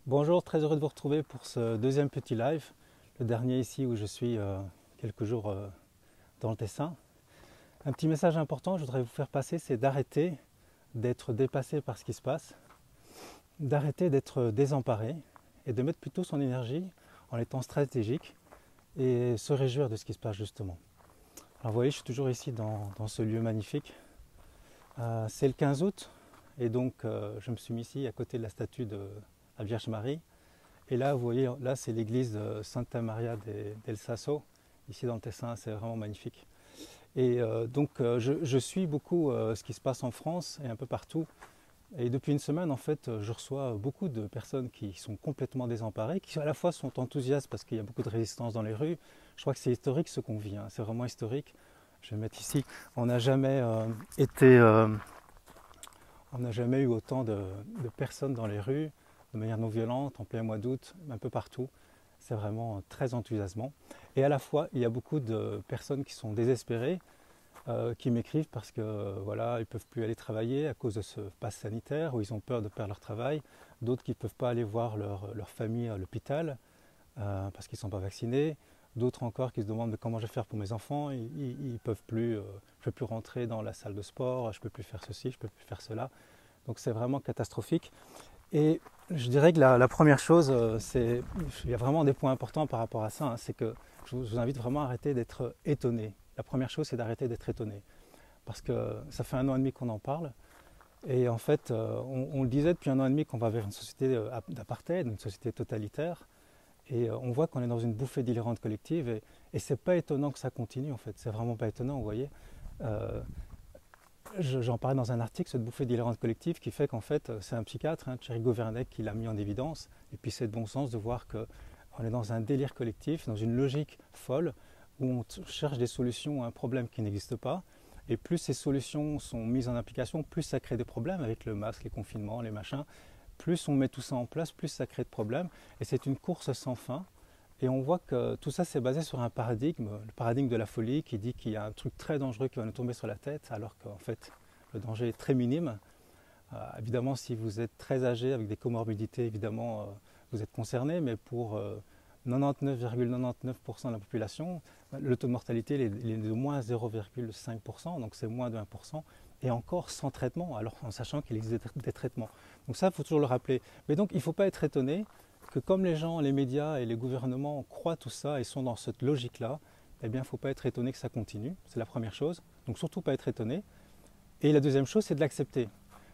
Bonjour, très heureux de vous retrouver pour ce deuxième petit live, le dernier ici où je suis quelques jours dans le Tessin. Un petit message important que je voudrais vous faire passer, c'est d'arrêter d'être dépassé par ce qui se passe, d'arrêter d'être désemparé et de mettre plutôt son énergie en étant stratégique et se réjouir de ce qui se passe justement. Alors vous voyez, je suis toujours ici dans ce lieu magnifique. C'est le 15 août et donc je me suis mis ici à côté de la statue de la Vierge Marie. Et là, vous voyez, là c'est l'église de Santa Maria del Sasso, ici dans le Tessin, c'est vraiment magnifique. Et je suis beaucoup ce qui se passe en France et un peu partout. Et depuis une semaine, en fait, je reçois beaucoup de personnes qui sont complètement désemparées, qui à la fois sont enthousiastes parce qu'il y a beaucoup de résistance dans les rues. Je crois que c'est historique ce qu'on vit, hein. C'est vraiment historique. Je vais mettre ici. On n'a jamais été, on n'a jamais eu autant de personnes dans les rues, de manière non violente, en plein mois d'août, un peu partout. C'est vraiment très enthousiasmant. Et à la fois, il y a beaucoup de personnes qui sont désespérées, qui m'écrivent parce que voilà, ils ne peuvent plus aller travailler à cause de ce pass sanitaire, ou ils ont peur de perdre leur travail. D'autres qui ne peuvent pas aller voir leur famille à l'hôpital parce qu'ils ne sont pas vaccinés. D'autres encore qui se demandent mais comment je vais faire pour mes enfants. Ils peuvent plus, je ne peux plus rentrer dans la salle de sport, je ne peux plus faire ceci, je ne peux plus faire cela. Donc c'est vraiment catastrophique. Et je dirais que la première chose, il y a vraiment des points importants par rapport à ça, hein, c'est que je vous invite vraiment à arrêter d'être étonné. La première chose, c'est d'arrêter d'être étonné. Parce que ça fait 1 an et demi qu'on en parle. Et en fait, on le disait depuis 1 an et demi qu'on va vers une société d'apartheid, une société totalitaire. Et on voit qu'on est dans une bouffée délirante collective. Et c'est pas étonnant que ça continue, en fait. C'est vraiment pas étonnant, vous voyez. Euh, J'en parlais dans un article, cette bouffée délirante collective qui fait qu'en fait, c'est un psychiatre, hein, Thierry Governet, qui l'a mis en évidence. Et puis c'est de bon sens de voir qu'on est dans un délire collectif, dans une logique folle, où on cherche des solutions à un problème qui n'existe pas. Et plus ces solutions sont mises en application, plus ça crée des problèmes avec le masque, les confinements, les machins. Plus on met tout ça en place, plus ça crée de problèmes. Et c'est une course sans fin. Et on voit que tout ça, c'est basé sur un paradigme, le paradigme de la folie, qui dit qu'il y a un truc très dangereux qui va nous tomber sur la tête, alors qu'en fait, le danger est très minime. Évidemment, si vous êtes très âgé, avec des comorbidités, évidemment, vous êtes concerné, mais pour 99,99% de la population, le taux de mortalité il est de moins 0,5%, donc c'est moins de 1%, et encore sans traitement, alors en sachant qu'il existe des traitements. Donc ça, il faut toujours le rappeler. Mais donc, il ne faut pas être étonné que comme les gens, les médias et les gouvernements croient tout ça et sont dans cette logique-là, eh bien, il ne faut pas être étonné que ça continue. C'est la première chose. Donc, surtout pas être étonné. Et la deuxième chose, c'est de l'accepter.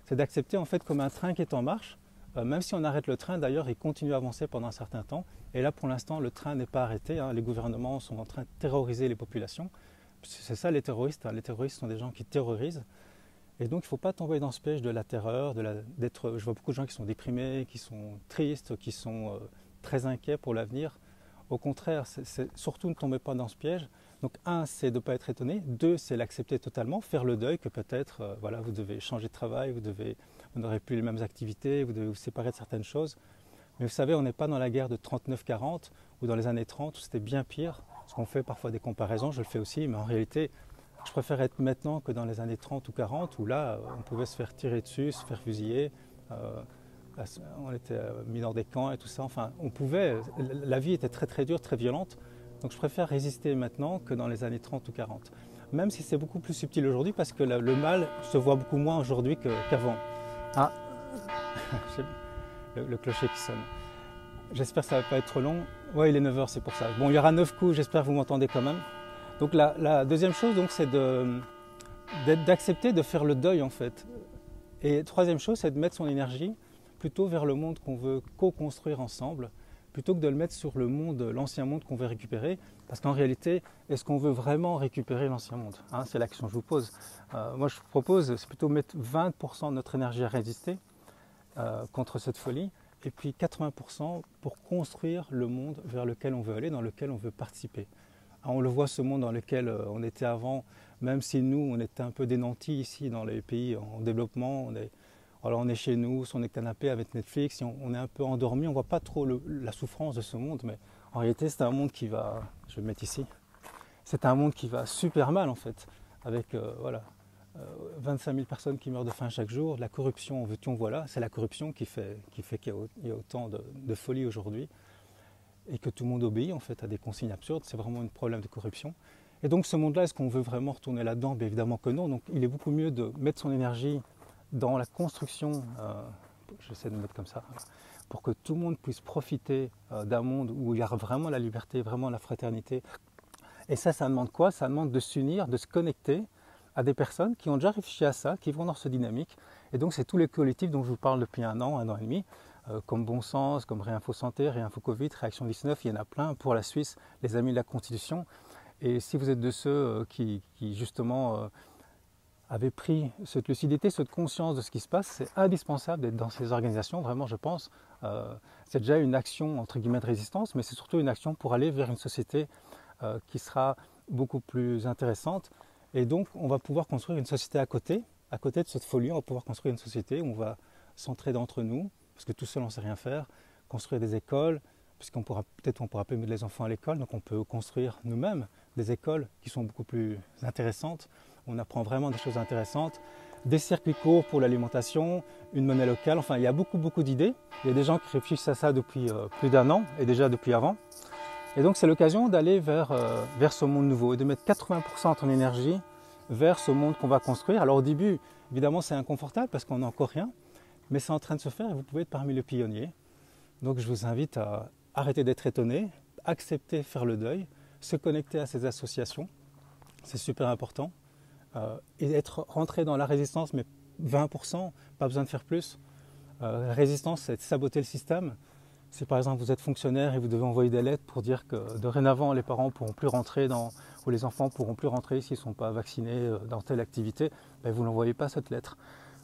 C'est d'accepter en fait comme un train qui est en marche. Même si on arrête le train, d'ailleurs, il continue à avancer pendant un certain temps. Et là, pour l'instant, le train n'est pas arrêté, hein. Les gouvernements sont en train de terroriser les populations. C'est ça les terroristes, hein. Les terroristes sont des gens qui terrorisent. Et donc, il ne faut pas tomber dans ce piège de la terreur, je vois beaucoup de gens qui sont déprimés, qui sont tristes, qui sont très inquiets pour l'avenir. Au contraire, surtout ne tombez pas dans ce piège. Donc, un, c'est de ne pas être étonné. Deux, c'est l'accepter totalement, faire le deuil que peut-être, voilà, vous devez changer de travail, vous n'aurez plus les mêmes activités, vous devez vous séparer de certaines choses. Mais vous savez, on n'est pas dans la guerre de 39-40 ou dans les années 30 où c'était bien pire. Parce qu'on fait parfois des comparaisons, je le fais aussi, mais en réalité, je préfère être maintenant que dans les années 30 ou 40 où là, on pouvait se faire tirer dessus, se faire fusiller. Euh, on était mis dans des camps et tout ça. Enfin, on pouvait. La vie était très très dure, très violente. Donc je préfère résister maintenant que dans les années 30 ou 40. Même si c'est beaucoup plus subtil aujourd'hui parce que le mal se voit beaucoup moins aujourd'hui qu'avant. Ah, le clocher qui sonne. J'espère que ça ne va pas être trop long. Ouais, il est 9 heures, c'est pour ça. Bon, il y aura 9 coups, j'espère que vous m'entendez quand même. Donc la deuxième chose, donc, c'est d'accepter de faire le deuil en fait. Et troisième chose, c'est de mettre son énergie plutôt vers le monde qu'on veut co-construire ensemble, plutôt que de le mettre sur le monde, l'ancien monde qu'on veut récupérer. Parce qu'en réalité, est-ce qu'on veut vraiment récupérer l'ancien monde, hein? C'est la question que je vous pose. Moi, je vous propose, c'est plutôt mettre 20% de notre énergie à résister contre cette folie, et puis 80% pour construire le monde vers lequel on veut aller, dans lequel on veut participer. On le voit, ce monde dans lequel on était avant, même si nous, on était un peu des nantis ici dans les pays en développement. On est chez nous, sur nos canapés avec Netflix, on est un peu endormi, on ne voit pas trop la souffrance de ce monde, mais en réalité, c'est un monde qui va, je vais le mettre ici, c'est un monde qui va super mal en fait, avec voilà, 25 000 personnes qui meurent de faim chaque jour, la corruption, veux-tu, voilà, c'est la corruption qui fait qu'il y a autant de folie aujourd'hui et que tout le monde obéit en fait à des consignes absurdes. C'est vraiment un problème de corruption. Et donc ce monde-là, est-ce qu'on veut vraiment retourner là-dedans? Bien évidemment que non. Donc il est beaucoup mieux de mettre son énergie dans la construction, j'essaie de me mettre comme ça, pour que tout le monde puisse profiter d'un monde où il y a vraiment la liberté, vraiment la fraternité. Et ça demande quoi? Ça demande de s'unir, de se connecter à des personnes qui ont déjà réfléchi à ça, qui vont dans cette dynamique. Et donc c'est tous les collectifs dont je vous parle depuis un an et demi, comme Bon Sens, comme Réinfo Santé, Réinfo Covid, Réaction 19, il y en a plein pour la Suisse, les Amis de la Constitution. Et si vous êtes de ceux qui justement avaient pris cette lucidité, cette conscience de ce qui se passe, c'est indispensable d'être dans ces organisations, vraiment je pense. C'est déjà une action entre guillemets de résistance, mais c'est surtout une action pour aller vers une société qui sera beaucoup plus intéressante. Et donc on va pouvoir construire une société à côté de cette folie, on va pouvoir construire une société où on va s'entraider entre nous, parce que tout seul on ne sait rien faire, construire des écoles, puisqu'on pourra peut-être pas mettre les enfants à l'école, donc on peut construire nous-mêmes des écoles qui sont beaucoup plus intéressantes. On apprend vraiment des choses intéressantes, des circuits courts pour l'alimentation, une monnaie locale, enfin il y a beaucoup d'idées. Il y a des gens qui réfléchissent à ça depuis plus d'un an et déjà depuis avant. Et donc c'est l'occasion d'aller vers ce monde nouveau et de mettre 80% de ton énergie vers ce monde qu'on va construire. Alors au début, évidemment c'est inconfortable parce qu'on n'a encore rien, mais c'est en train de se faire et vous pouvez être parmi les pionniers. Donc je vous invite à arrêter d'être étonné, accepter, faire le deuil, se connecter à ces associations, c'est super important, et être rentré dans la résistance, mais 20%, pas besoin de faire plus. Résistance, c'est de saboter le système. Si par exemple vous êtes fonctionnaire et vous devez envoyer des lettres pour dire que dorénavant les parents ne pourront plus rentrer ou les enfants ne pourront plus rentrer s'ils ne sont pas vaccinés dans telle activité, ben vous n'envoyez pas cette lettre.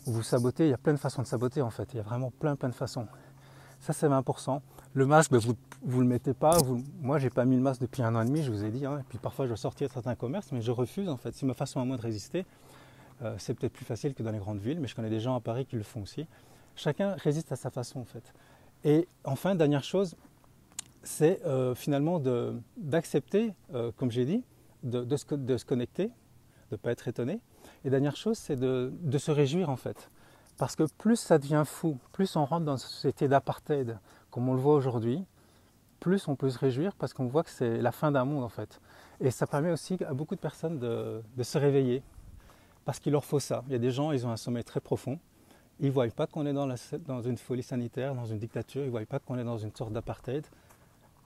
Vous sabotez, il y a plein de façons de saboter en fait, il y a vraiment plein de façons. Ça c'est 20%. Le masque, ben, vous le mettez pas. Moi j'ai pas mis le masque depuis un an et demi, je vous ai dit, hein, et puis parfois je dois sortir de certains commerces, mais je refuse en fait. C'est ma façon à moi de résister. C'est peut-être plus facile que dans les grandes villes, mais je connais des gens à Paris qui le font aussi. Chacun résiste à sa façon en fait. Et enfin, dernière chose, c'est finalement d'accepter, comme j'ai dit, de se connecter, de ne pas être étonné. Et dernière chose, c'est de se réjouir en fait. Parce que plus ça devient fou, plus on rentre dans une société d'apartheid, comme on le voit aujourd'hui, plus on peut se réjouir parce qu'on voit que c'est la fin d'un monde en fait. Et ça permet aussi à beaucoup de personnes de se réveiller, parce qu'il leur faut ça. Il y a des gens, ils ont un sommeil très profond. Ils ne voient pas qu'on est dans une folie sanitaire, dans une dictature, ils ne voient pas qu'on est dans une sorte d'apartheid.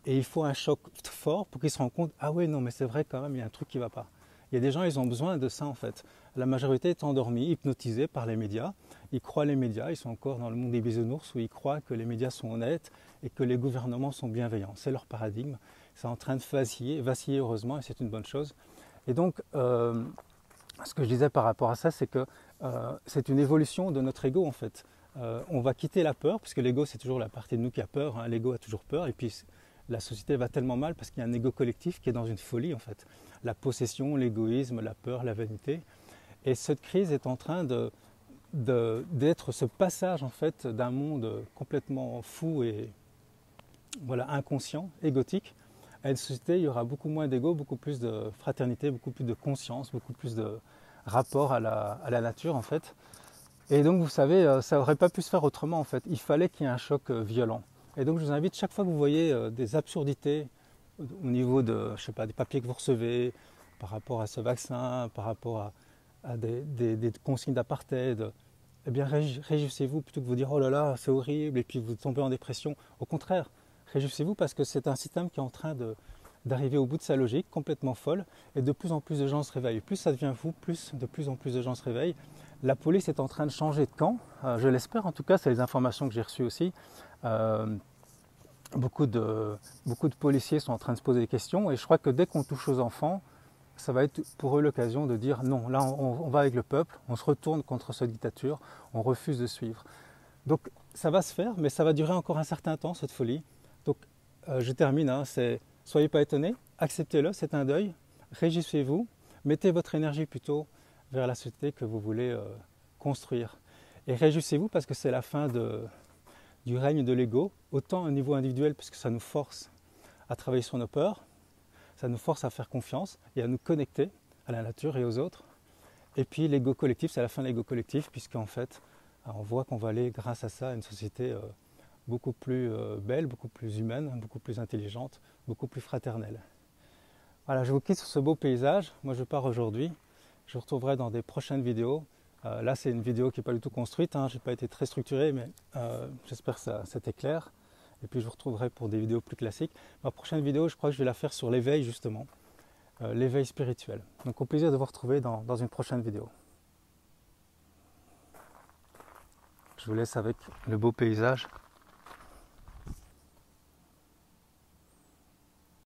Et il faut un choc fort pour qu'ils se rendent compte, ah oui, non, mais c'est vrai quand même, il y a un truc qui ne va pas. Il y a des gens, ils ont besoin de ça en fait. La majorité est endormie, hypnotisée par les médias. Ils croient les médias, ils sont encore dans le monde des bisounours où ils croient que les médias sont honnêtes et que les gouvernements sont bienveillants. C'est leur paradigme. C'est en train de vaciller heureusement, et c'est une bonne chose. Et donc, ce que je disais par rapport à ça, c'est que c'est une évolution de notre ego en fait. On va quitter la peur, parce que l'ego c'est toujours la partie de nous qui a peur, hein. L'ego a toujours peur, et puis la société va tellement mal parce qu'il y a un ego collectif qui est dans une folie en fait. La possession, l'égoïsme, la peur, la vanité. Et cette crise est en train d'être ce passage en fait d'un monde complètement fou et voilà, inconscient, égotique, à une société où il y aura beaucoup moins d'ego, beaucoup plus de fraternité, beaucoup plus de conscience, beaucoup plus de rapport à la nature en fait. Et donc vous savez, ça n'aurait pas pu se faire autrement en fait. Il fallait qu'il y ait un choc violent. Et donc je vous invite, chaque fois que vous voyez des absurdités au niveau de, je sais pas, des papiers que vous recevez, par rapport à ce vaccin, par rapport à des consignes d'apartheid, eh bien réjouissez-vous plutôt que de vous dire oh là là c'est horrible et puis vous tombez en dépression. Au contraire, réjouissez-vous parce que c'est un système qui est en train d'arriver au bout de sa logique, complètement folle, et de plus en plus de gens se réveillent. Plus ça devient fou, de plus en plus de gens se réveillent. La police est en train de changer de camp, je l'espère en tout cas, c'est les informations que j'ai reçues aussi. Beaucoup de policiers sont en train de se poser des questions, et je crois que dès qu'on touche aux enfants, ça va être pour eux l'occasion de dire non, là on va avec le peuple, on se retourne contre cette dictature, on refuse de suivre. Donc ça va se faire, mais ça va durer encore un certain temps cette folie. Donc je termine, hein, soyez pas étonnés, acceptez-le, c'est un deuil, réjouissez-vous, mettez votre énergie plutôt vers la société que vous voulez construire. Et réjouissez-vous parce que c'est la fin du règne de l'ego, autant au niveau individuel parce que ça nous force à travailler sur nos peurs, ça nous force à faire confiance et à nous connecter à la nature et aux autres. Et puis l'ego collectif, c'est la fin de l'ego collectif, puisqu'en fait, on voit qu'on va aller, grâce à ça, à une société beaucoup plus belle, beaucoup plus humaine, beaucoup plus intelligente, beaucoup plus fraternelle. Voilà, je vous quitte sur ce beau paysage. Moi, je pars aujourd'hui. Je vous retrouverai dans des prochaines vidéos. Là, c'est une vidéo qui n'est pas du tout construite. Je n'ai pas été très structuré, mais j'espère que c'était clair. Et puis, je vous retrouverai pour des vidéos plus classiques. Ma prochaine vidéo, je crois que je vais la faire sur l'éveil, justement. L'éveil spirituel. Donc, au plaisir de vous retrouver dans une prochaine vidéo. Je vous laisse avec le beau paysage.